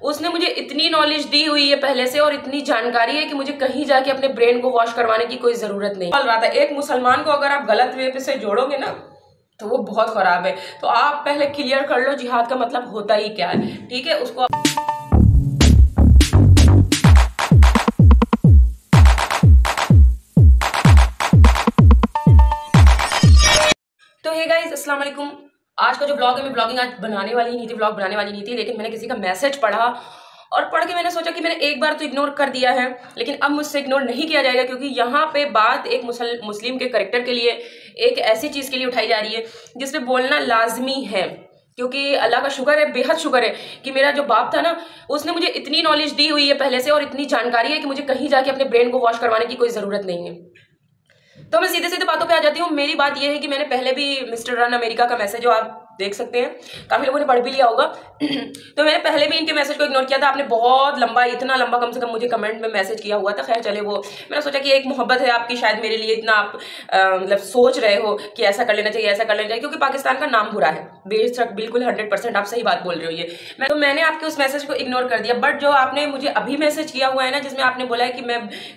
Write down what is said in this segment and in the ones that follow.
उसने मुझे इतनी नॉलेज दी हुई है पहले से और इतनी जानकारी है कि मुझे कहीं जाके अपने ब्रेन को वॉश करवाने की कोई जरूरत नहीं। बोल रहा था एक मुसलमान को अगर आप गलत वे पे से जोड़ोगे ना तो वो बहुत खराब है। तो आप पहले क्लियर कर लो जिहाद का मतलब होता ही क्या है, ठीक है। उसको तो हे गाइस अस्सलाम वालेकुम। आज का जो ब्लॉग है, मैं ब्लॉगिंग आज बनाने वाली नहीं थी, ब्लॉग बनाने वाली नहीं थी, लेकिन मैंने किसी का मैसेज पढ़ा और पढ़ के मैंने सोचा कि मैंने एक बार तो इग्नोर कर दिया है, लेकिन अब मुझसे इग्नोर नहीं किया जाएगा, क्योंकि यहाँ पे बात एक मुस्लिम के करेक्टर के लिए, एक ऐसी चीज़ के लिए उठाई जा रही है जिसपे बोलना लाजमी है। क्योंकि अल्लाह का शुक्र है, बेहद शुक्र है कि मेरा जो बाप था ना, उसने मुझे इतनी नॉलेज दी हुई है पहले से और इतनी जानकारी है कि मुझे कहीं जाके अपने ब्रेन को वॉश करवाने की कोई ज़रूरत नहीं है। तो मैं सीधे सीधे बातों पे आ जाती हूँ। मेरी बात यह है कि मैंने पहले भी मिस्टर रन अमेरिका का मैसेज जो आप देख सकते हैं, काफी लोगों ने पढ़ भी लिया होगा तो मैंने पहले भी इनके मैसेज को इग्नोर किया था। आपने बहुत लंबा, इतना लंबा कम से कम मुझे कमेंट में मैसेज किया हुआ था। खैर चले, वो मैंने सोचा कि एक मोहब्बत है आपकी शायद मेरे लिए, इतना आप मतलब सोच रहे हो कि ऐसा कर लेना चाहिए, ऐसा कर लेना चाहिए, क्योंकि पाकिस्तान का नाम बुरा है बेशक, बिल्कुल 100% आप सही बात बोल रहे हो ये। तो मैंने आपके उस मैसेज को इग्नोर कर दिया। बट जो आपने मुझे अभी मैसेज किया हुआ है ना, जिसमें आपने बोला है कि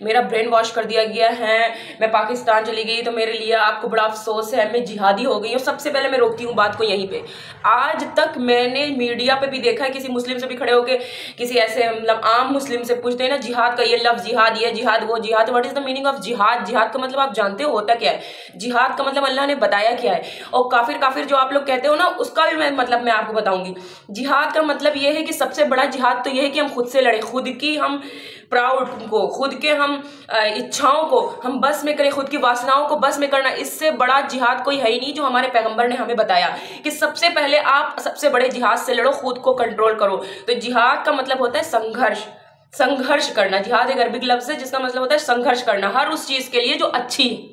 मेरा ब्रेन वॉश कर दिया गया है, मैं पाकिस्तान चली गई तो मेरे लिए आपको बड़ा अफसोस है, मैं जिहादी हो गई हूँ। सबसे पहले मैं रोकती हूँ बात को यहीं पे। आज तक मैंने मीडिया पे भी देखा है, किसी मुस्लिम से भी खड़े होके किसी ऐसे मतलब आम मुस्लिम से पूछते हैं ना, जिहाद का ये लफ्ज, जिहाद ये जिहाद वो जिहाद, what is the meaning of जिहाद? जिहाद का मतलब आप जानते हो होता क्या है? जिहाद का मतलब अल्लाह ने बताया क्या है? और काफिर जो आप लोग कहते हो ना, उसका भी मतलब मैं आपको बताऊंगी। जिहाद का मतलब ये है कि सबसे बड़ा जिहाद तो ये है कि हम खुद से लड़े, खुद की हम प्राउड को, खुद के हम इच्छाओं को हम बस में करें, खुद की वासनाओं को बस में करना। इससे बड़ा जिहाद कोई है ही नहीं, जो हमारे पैगंबर ने हमें बताया कि सबसे पहले आप सबसे बड़े जिहाद से लड़ो, खुद को कंट्रोल करो। तो जिहाद का मतलब होता है संघर्ष, संघर्ष करना। जिहाद एक अरबिक लफ्ज है जिसका मतलब होता है संघर्ष करना, हर उस चीज के लिए जो अच्छी है।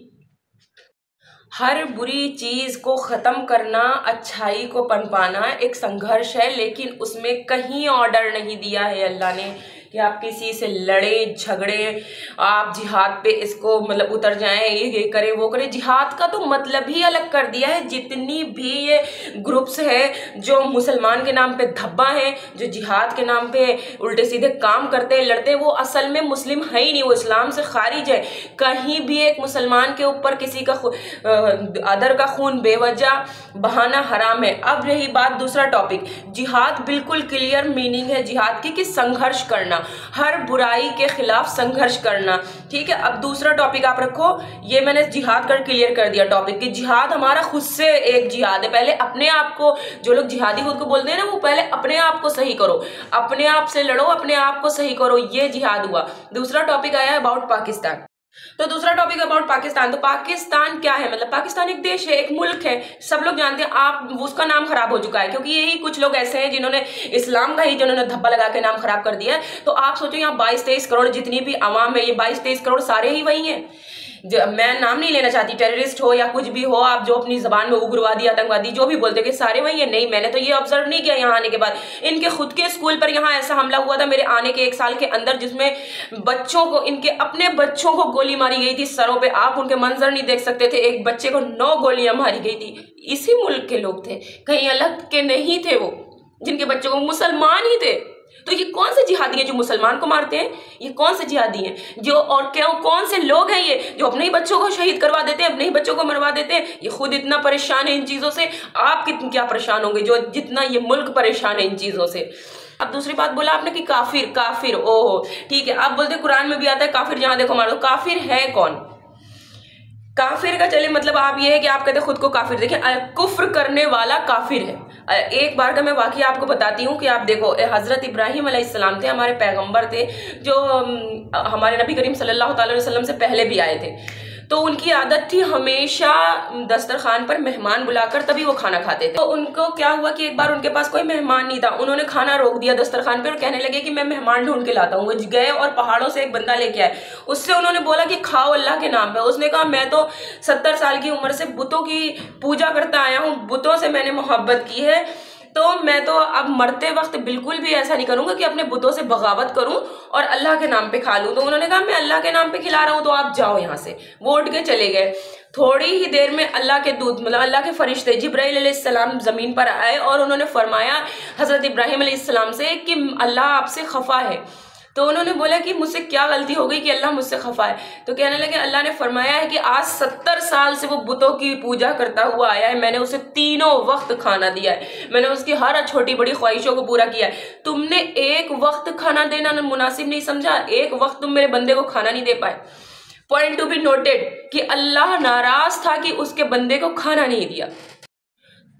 हर बुरी चीज को खत्म करना, अच्छाई को पनपाना एक संघर्ष है, लेकिन उसमें कहीं ऑर्डर नहीं दिया है अल्लाह ने कि आप किसी से लड़े झगड़े, आप जिहाद पे इसको मतलब उतर जाएं, ये करें वो करें। जिहाद का तो मतलब ही अलग कर दिया है। जितनी भी ये ग्रुप्स हैं जो मुसलमान के नाम पे धब्बा हैं, जो जिहाद के नाम पे उल्टे सीधे काम करते हैं, लड़ते हैं, वो असल में मुस्लिम है ही नहीं, वो इस्लाम से खारिज है। कहीं भी एक मुसलमान के ऊपर किसी का अदर का खून बेवजह बहाना हराम है। अब रही बात दूसरा टॉपिक, जिहाद बिल्कुल क्लियर मीनिंग है जिहाद की कि संघर्ष करना, हर बुराई के खिलाफ संघर्ष करना, ठीक है। अब दूसरा टॉपिक आप रखो, ये मैंने जिहाद कर क्लियर कर दिया टॉपिक कि जिहाद हमारा खुद से एक जिहाद है। पहले अपने आप को, जो लोग जिहादी खुद को बोलते हैं ना, वो पहले अपने आप को सही करो, अपने आप से लड़ो, अपने आप को सही करो, ये जिहाद हुआ। दूसरा टॉपिक आया अबाउट पाकिस्तान। तो दूसरा टॉपिक अबाउट पाकिस्तान। तो पाकिस्तान क्या है? मतलब पाकिस्तान एक देश है, एक मुल्क है, सब लोग जानते हैं। आप उसका नाम खराब हो चुका है, क्योंकि यही कुछ लोग ऐसे हैं जिन्होंने इस्लाम का ही जिन्होंने धब्बा लगा के नाम खराब कर दिया है। तो आप सोचो यहाँ 22-23 करोड़ जितनी भी आवाम है, ये 22-23 करोड़ सारे ही वही हैं। मैं नाम नहीं लेना चाहती, टेररिस्ट हो या कुछ भी हो, आप जो अपनी जबान में उग्रवादी आतंकवादी जो भी बोलते कि सारे वही है। नहीं, मैंने तो ये ऑब्जर्व नहीं किया यहाँ आने के बाद। इनके खुद के स्कूल पर यहाँ ऐसा हमला हुआ था मेरे आने के 1 साल के अंदर, जिसमें बच्चों को, इनके अपने बच्चों को गोली मारी गई थी सरों पे। आप उनके मंजर नहीं देख सकते थे। एक बच्चे को 9 गोलियां मारी गई थी। इसी मुल्क के लोग थे, कहीं अलग के नहीं थे वो, जिनके बच्चों को मुसलमान ही थे। तो ये कौन से जिहादी हैं जो मुसलमान को मारते हैं? ये कौन से जिहादी हैं जो, और क्यों, कौन से लोग हैं ये जो अपने ही बच्चों को शहीद करवा देते हैं, अपने ही बच्चों को मरवा देते हैं? ये खुद इतना परेशान है इन चीजों से, आप कितने क्या परेशान होंगे जो जितना ये मुल्क परेशान है इन चीजों से। अब दूसरी बात बोला आपने कि काफिर, काफिर, ओहो ठीक है, आप बोलते कुरान में भी आता है काफिर जहां देखो मारो। काफिर है कौन? काफिर का चले मतलब आप ये है कि आप कहते खुद को काफिर, देखिए कुफ्र करने वाला काफिर है। एक बार का मैं वाकया आपको बताती हूँ कि आप देखो, हजरत इब्राहिम अलैहिस्सलाम थे, हमारे पैगंबर थे, जो हमारे नबी करीम सल्लल्लाहु अलैहि वसल्लम से पहले भी आए थे। तो उनकी आदत थी हमेशा दस्तरखान पर मेहमान बुलाकर तभी वो खाना खाते थे। तो उनको क्या हुआ कि एक बार उनके पास कोई मेहमान नहीं था, उन्होंने खाना रोक दिया दस्तरखान पे और कहने लगे कि मैं मेहमान ढूंढ के लाता हूँ। वो गए और पहाड़ों से एक बंदा लेके आए, उससे उन्होंने बोला कि खाओ अल्लाह के नाम पे। उसने कहा मैं तो 70 साल की उम्र से बुतों की पूजा करता आया हूँ, बुतों से मैंने मोहब्बत की है, तो मैं तो अब मरते वक्त बिल्कुल भी ऐसा नहीं करूंगा कि अपने बुतों से बगावत करूं और अल्लाह के नाम पे खा लूं। तो उन्होंने कहा मैं अल्लाह के नाम पे खिला रहा हूं, तो आप जाओ यहाँ से। वो उठ के चले गए। थोड़ी ही देर में अल्लाह के दूत मतलब अल्लाह के फरिश्ते जिब्राइल अलैहिस्सलाम जमीन पर आए और उन्होंने फरमाया हजरत इब्राहिम अलैहिस्सलाम से कि अल्लाह आपसे खफा है। तो उन्होंने बोला कि मुझसे क्या गलती हो गई कि अल्लाह मुझसे खफा है। तो कहने लगे अल्लाह ने फरमाया है कि आज 70 साल से वो बुतों की पूजा करता हुआ आया है, मैंने उसे तीनों वक्त खाना दिया है, मैंने उसकी हर छोटी बड़ी ख्वाहिशों को पूरा किया है। तुमने एक वक्त खाना देना मुनासिब नहीं समझा, एक वक्त तुम मेरे बंदे को खाना नहीं दे पाए। पॉइंट टू बी नोटेड कि अल्लाह नाराज था कि उसके बंदे को खाना नहीं दिया।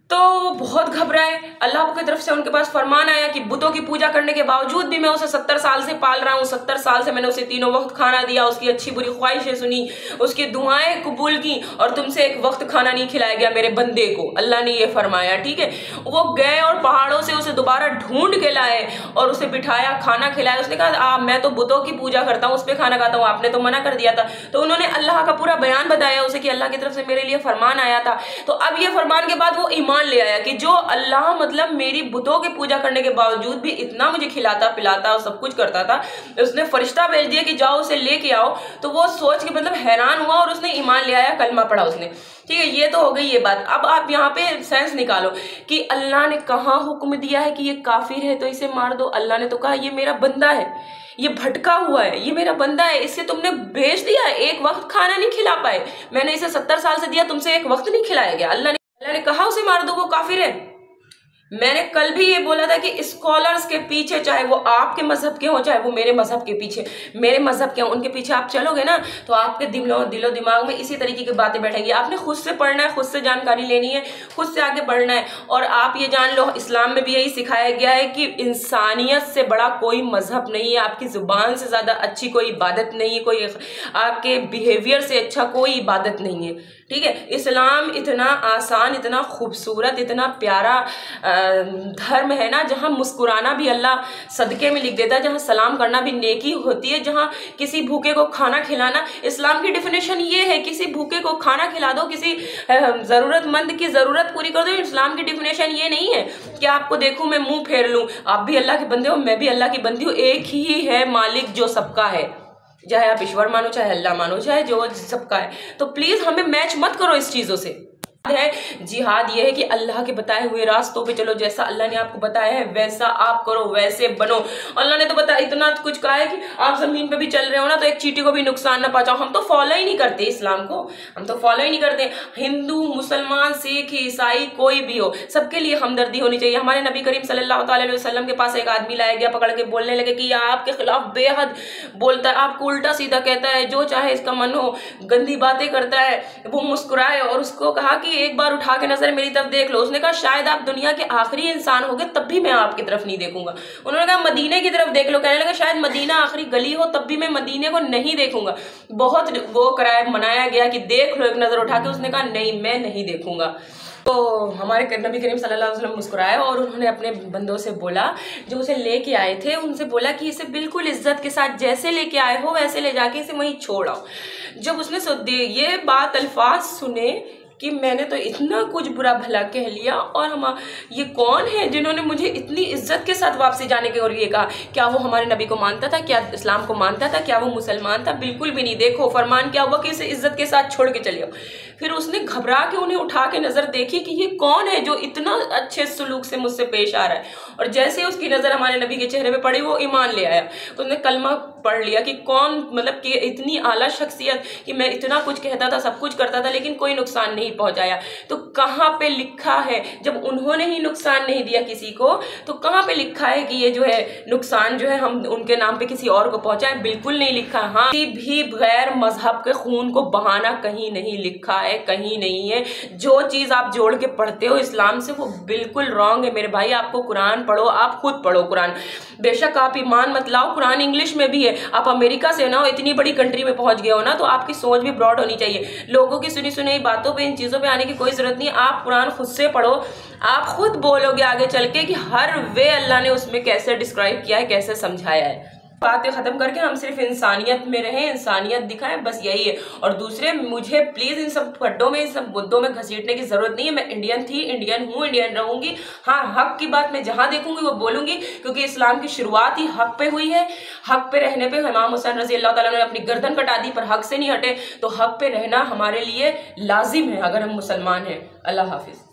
तो वो बहुत घबराए। अल्लाह की तरफ से उनके पास फरमान आया कि बुतों की पूजा करने के बावजूद भी मैं उसे 70 साल से पाल रहा हूँ, 70 साल से मैंने उसे तीनों वक्त खाना दिया, उसकी अच्छी बुरी ख्वाहिशें सुनी, उसकी दुआएं कबूल की, और तुमसे एक वक्त खाना नहीं खिलाया गया मेरे बंदे को। अल्लाह ने ये फरमाया, ठीक है। वो गए और पहाड़ों से उसे दोबारा ढूंढ के लाए और उसे बिठाया, खाना खिलाया। उसने कहा मैं तो बुतों की पूजा करता हूँ, उस पर खाना खाता हूँ, आपने तो मना कर दिया था। तो उन्होंने अल्लाह का पूरा बयान बताया उसे कि अल्लाह की तरफ से मेरे लिए फरमान आया था। तो अब ये फरमान के बाद वो ईमान ले आया कि जो अल्लाह मतलब मेरी बुतों की पूजा करने के बावजूद भी इतना मुझे खिलाता पिलाता और सब कुछ करता था, उसने फरिश्ता भेज दिया कि जाओ उसे लेके आओ। तो वो सोच के मतलब हैरान हुआ और उसने ईमान ले आया, कलमा पढ़ा उसने, ठीक है। ये तो हो गई ये बात। अब आप यहाँ पे सेंस निकालो कि अल्लाह ने कहाँ हुक्म दिया है कि ये काफिर है तो इसे मार दो। अल्लाह ने तो कहा ये मेरा बंदा है, ये भटका हुआ है, ये मेरा बंदा है, इससे तुमने भेज दिया, एक वक्त खाना नहीं खिला पाए, मैंने इसे 70 साल से दिया, तुमसे एक वक्त नहीं खिलाया गया। अल्लाह ने कहा उसे मार दो, वो काफिर है। मैंने कल भी ये बोला था कि स्कॉलर्स के पीछे, चाहे वो आपके मजहब के हो चाहे वो मेरे मजहब के पीछे, मेरे मजहब के हो, उनके पीछे आप चलोगे ना तो आपके दिलो दिमाग में इसी तरीके की बातें बैठेंगी। आपने खुद से पढ़ना है, खुद से जानकारी लेनी है, खुद से आगे बढ़ना है। और आप ये जान लो इस्लाम में भी यही सिखाया गया है कि इंसानियत से बड़ा कोई मजहब नहीं है, आपकी जुबान से ज्यादा अच्छी कोई इबादत नहीं है, कोई आपके बिहेवियर से अच्छा कोई इबादत नहीं है, ठीक है। इस्लाम इतना आसान, इतना खूबसूरत, इतना प्यारा धर्म है ना, जहाँ मुस्कुराना भी अल्लाह सदके में लिख देता है, जहाँ सलाम करना भी नेकी होती है, जहाँ किसी भूखे को खाना खिलाना, इस्लाम की डेफिनेशन ये है किसी भूखे को खाना खिला दो, किसी जरूरतमंद की जरूरत पूरी कर दो। इस्लाम की डेफिनेशन ये नहीं है कि आपको देखूं मैं मुंह फेर लूं, आप भी अल्लाह के बंदे हो, मैं भी अल्लाह की बंदी हूँ, एक ही है मालिक जो सबका है, चाहे आप ईश्वर मानो, चाहे अल्लाह मानो, चाहे जो सबका है। तो प्लीज हमें मैच मत करो इस चीजों से। है जिहाद ये है कि अल्लाह के बताए हुए रास्तों पे चलो, जैसा अल्लाह ने आपको बताया है वैसा आप करो, वैसे बनो। अल्लाह ने तो बताया, इतना कुछ कहा है कि आप जमीन पे भी चल रहे हो ना तो एक चींटी को भी नुकसान ना पहुंचाओ। हम तो फॉलो ही नहीं करते इस्लाम को, हम तो फॉलो ही नहीं करते। हिंदू, मुसलमान, सिख, ईसाई कोई भी हो, सबके लिए हमदर्दी होनी चाहिए। हमारे नबी करीम सल्लल्लाहु अलैहि वसल्लम के पास एक आदमी लाया गया, पकड़ के बोलने लगे कि यह आपके खिलाफ बेहद बोलता है, आपको उल्टा सीधा कहता है, जो चाहे इसका मन हो, गंदी बातें करता है। वो मुस्कुराए और उसको कहा कि एक बार उठा के नजर मेरी तरफ देख लो। उसने कहा शायद आप दुनिया के आखिरी इंसान होगे तब भी मैं आपकी तरफ नहीं देखूंगा। उन्होंने कहा मदीने की तरफ देख लो। कहने लगा शायद मदीना आखिरी गली हो तब भी मैं मदीने को नहीं देखूंगा। बहुत वो कराया, मनाया गया कि देख लो एक नजर उठा के। उसने कहा नहीं, मैं नहीं देखूंगा। तो हमारे नबी करीम सल्लल्लाहु अलैहि वसल्लम मुस्कुराए और उन्होंने अपने बंदों से बोला, जो उसे लेके आए थे उनसे बोला कि इसे बिल्कुल इज्जत के साथ जैसे लेके आए हो वैसे ले जाके इसे वहीं छोड़ आओ। जब उसने ये बात अल्फाज सुने कि मैंने तो इतना कुछ बुरा भला कह लिया और हम ये कौन है जिन्होंने मुझे इतनी इज्जत के साथ वापसी जाने के लिए कहा। क्या वो हमारे नबी को मानता था? क्या इस्लाम को मानता था? क्या वो मुसलमान था? बिल्कुल भी नहीं। देखो फरमान क्या हुआ कि इसे इज्जत के साथ छोड़ के चले आओ। फिर उसने घबरा के उन्हें उठा के नजर देखी कि ये कौन है जो इतना अच्छे सलूक से मुझसे पेश आ रहा है। और जैसे उसकी नजर हमारे नबी के चेहरे पे पड़ी वो ईमान ले आया। उसने कलमा पढ़ लिया कि कौन, मतलब कि इतनी आला शख्सियत कि मैं इतना कुछ कहता था, सब कुछ करता था, लेकिन कोई नुकसान नहीं पहुंचाया। तो कहाँ पे लिखा है, जब उन्होंने ही नुकसान नहीं दिया किसी को, तो कहाँ पे लिखा है कि ये जो है नुकसान जो है हम उनके नाम पे किसी और को पहुंचाए? बिल्कुल नहीं लिखा। हाँ, किसी भी गैर मजहब के खून को बहाना कहीं नहीं लिखा है, कहीं नहीं है। जो चीज आप जोड़ के पढ़ते हो इस्लाम से वो बिल्कुल रॉन्ग है मेरे भाई। आपको कुरान पढ़ो, आप खुद पढ़ो कुरान। बेशक आप ईमान मत लाओ, कुरान इंग्लिश में भी है। आप अमेरिका से ना हो, इतनी बड़ी कंट्री में पहुंच गए हो ना, तो आपकी सोच भी ब्रॉड होनी चाहिए। लोगों की सुनी सुनाई बातों पे, इन चीजों पे आने की कोई जरूरत नहीं। आप कुरान खुद से पढ़ो, आप खुद बोलोगे आगे चल के कि हर वे अल्लाह ने उसमें कैसे डिस्क्राइब किया है, कैसे समझाया है। बातें खत्म करके हम सिर्फ इंसानियत में रहें, इंसानियत दिखाएं, बस यही है। और दूसरे, मुझे प्लीज इन सब खड्डों में, इन सब मुद्दों में घसीटने की जरूरत नहीं है। मैं इंडियन थी, इंडियन हूँ, इंडियन रहूंगी। हाँ, हक की बात मैं जहां देखूंगी वो बोलूंगी, क्योंकि इस्लाम की शुरुआत ही हक पे हुई है। हक पे रहने पे इमाम हुसैन रजी अल्लाह ताला ने अपनी गर्दन कटा दी, पर हक से नहीं हटे। तो हक पे रहना हमारे लिए लाजिम है अगर हम मुसलमान हैं। अल्लाह हाफिज।